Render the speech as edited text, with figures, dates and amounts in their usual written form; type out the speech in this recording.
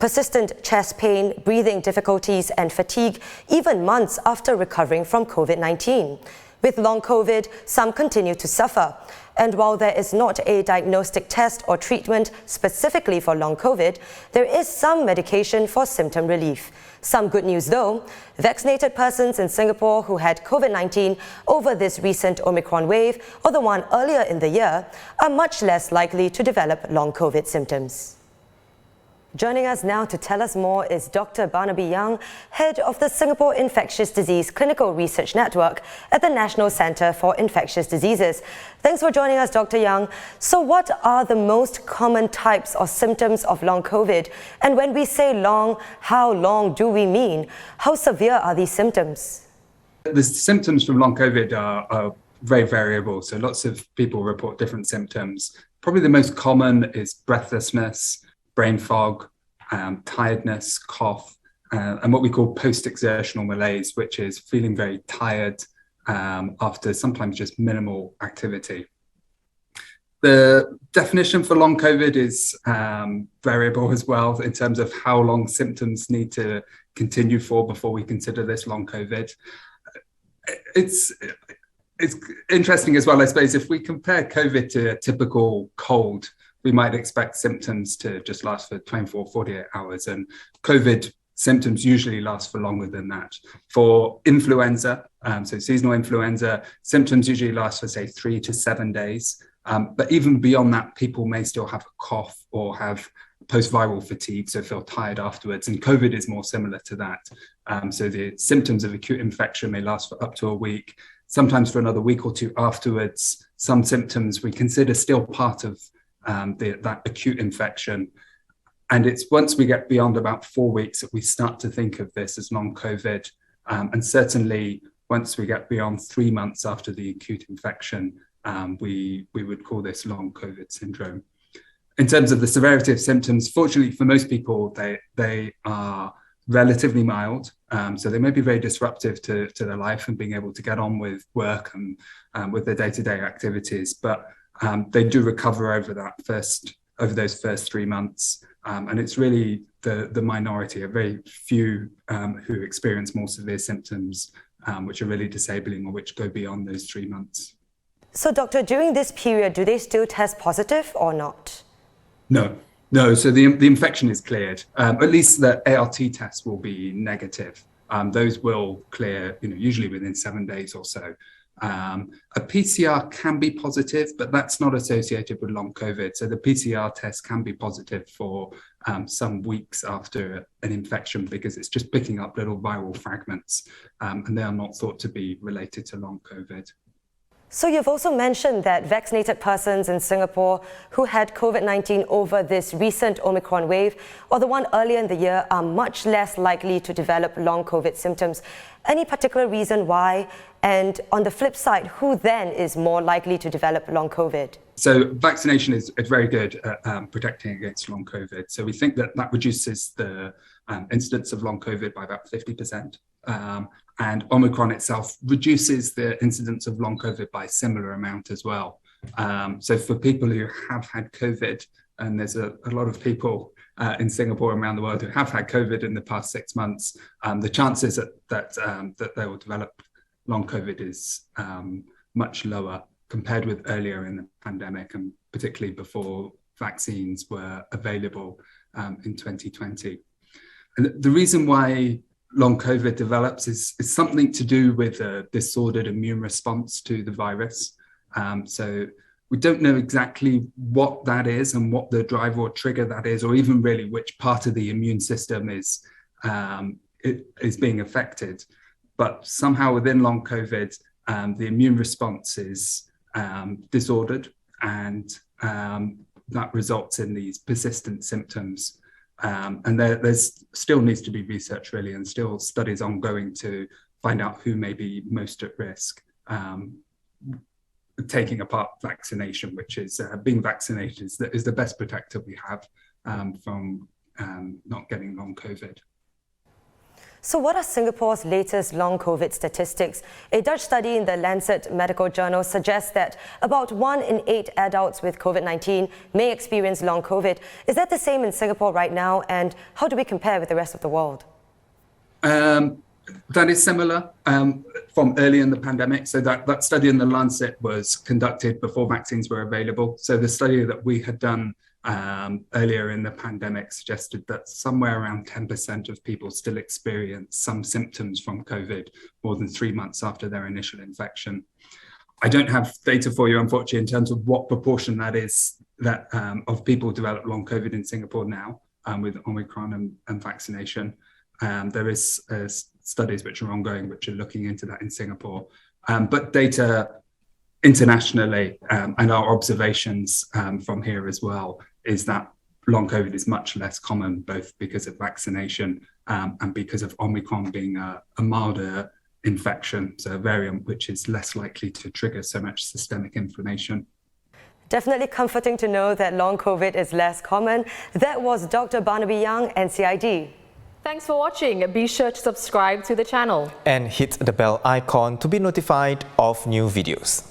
persistent chest pain, breathing difficulties and fatigue even months after recovering from COVID-19. With long COVID, some continue to suffer. And while there is not a diagnostic test or treatment specifically for long COVID, there is some medication for symptom relief. Some good news though, vaccinated persons in Singapore who had COVID-19 over this recent Omicron wave or the one earlier in the year are much less likely to develop long COVID symptoms. Joining us now to tell us more is Dr. Barnaby Young, head of the Singapore Infectious Disease Clinical Research Network at the National Centre for Infectious Diseases. Thanks for joining us, Dr. Young. So what are the most common types or symptoms of long COVID? And when we say long, how long do we mean? How severe are these symptoms? The symptoms from long COVID are very variable. So lots of people report different symptoms. Probably the most common is breathlessness, brain fog, tiredness, cough, and what we call post-exertional malaise, which is feeling very tired after sometimes just minimal activity. The definition for long COVID is variable as well in terms of how long symptoms need to continue for before we consider this long COVID. It's interesting as well, I suppose, if we compare COVID to a typical cold, we might expect symptoms to just last for 24, 48 hours. And COVID symptoms usually last for longer than that. For influenza, so seasonal influenza, symptoms usually last for, say, 3 to 7 days. But even beyond that, people may still have a cough or have post-viral fatigue, so feel tired afterwards. And COVID is more similar to that. So the symptoms of acute infection may last for up to a week, sometimes for another week or two afterwards. Some symptoms we consider still part of that acute infection. And it's once we get beyond about 4 weeks that we start to think of this as long COVID. And certainly once we get beyond 3 months after the acute infection, we would call this long COVID syndrome. In terms of the severity of symptoms, fortunately for most people, they are relatively mild. So they may be very disruptive to their life and being able to get on with work and with their day-to-day activities. But they do recover over those first 3 months. And it's really the minority, a very few who experience more severe symptoms, which are really disabling or which go beyond those 3 months. So, Doctor, during this period, do they still test positive or not? No. So the infection is cleared. At least the ART test will be negative. Those will clear, usually within 7 days or so. A PCR can be positive, but that's not associated with long COVID. So the PCR test can be positive for some weeks after an infection because it's just picking up little viral fragments, and they are not thought to be related to long COVID. So you've also mentioned that vaccinated persons in Singapore who had COVID-19 over this recent Omicron wave or the one earlier in the year are much less likely to develop long COVID symptoms. Any particular reason why? And on the flip side, who then is more likely to develop long COVID? So vaccination is very good at protecting against long COVID. So we think that reduces the incidence of long COVID by about 50%. And Omicron itself reduces the incidence of long COVID by a similar amount as well. So for people who have had COVID, and there's a lot of people in Singapore and around the world who have had COVID in the past 6 months, the chances that they will develop long COVID is much lower compared with earlier in the pandemic, and particularly before vaccines were available in 2020. And the reason why long COVID develops is something to do with a disordered immune response to the virus. So we don't know exactly what that is and what the driver or trigger that is, or even really which part of the immune system is being affected. But somehow within long COVID, the immune response is disordered, and that results in these persistent symptoms. And there's still needs to be research really, and still studies ongoing to find out who may be most at risk. Taking apart vaccination, which is being vaccinated is the best protector we have from not getting long COVID. So what are Singapore's latest long COVID statistics? A Dutch study in the Lancet Medical Journal suggests that about 1 in 8 adults with COVID-19 may experience long COVID. Is that the same in Singapore right now, and how do we compare with the rest of the world? That is similar from early in the pandemic. So that study in the Lancet was conducted before vaccines were available. So the study that we had done earlier in the pandemic suggested that somewhere around 10% of people still experience some symptoms from COVID more than 3 months after their initial infection. I don't have data for you, unfortunately, in terms of what proportion that is that of people develop long COVID in Singapore now with Omicron and vaccination. There is studies which are ongoing, which are looking into that in Singapore. But data internationally and our observations from here as well is that long COVID is much less common, both because of vaccination and because of Omicron being a milder infection, so a variant which is less likely to trigger so much systemic inflammation. Definitely comforting to know that long COVID is less common. That was Dr. Barnaby Young, NCID. Thanks for watching. Be sure to subscribe to the channel. And hit the bell icon to be notified of new videos.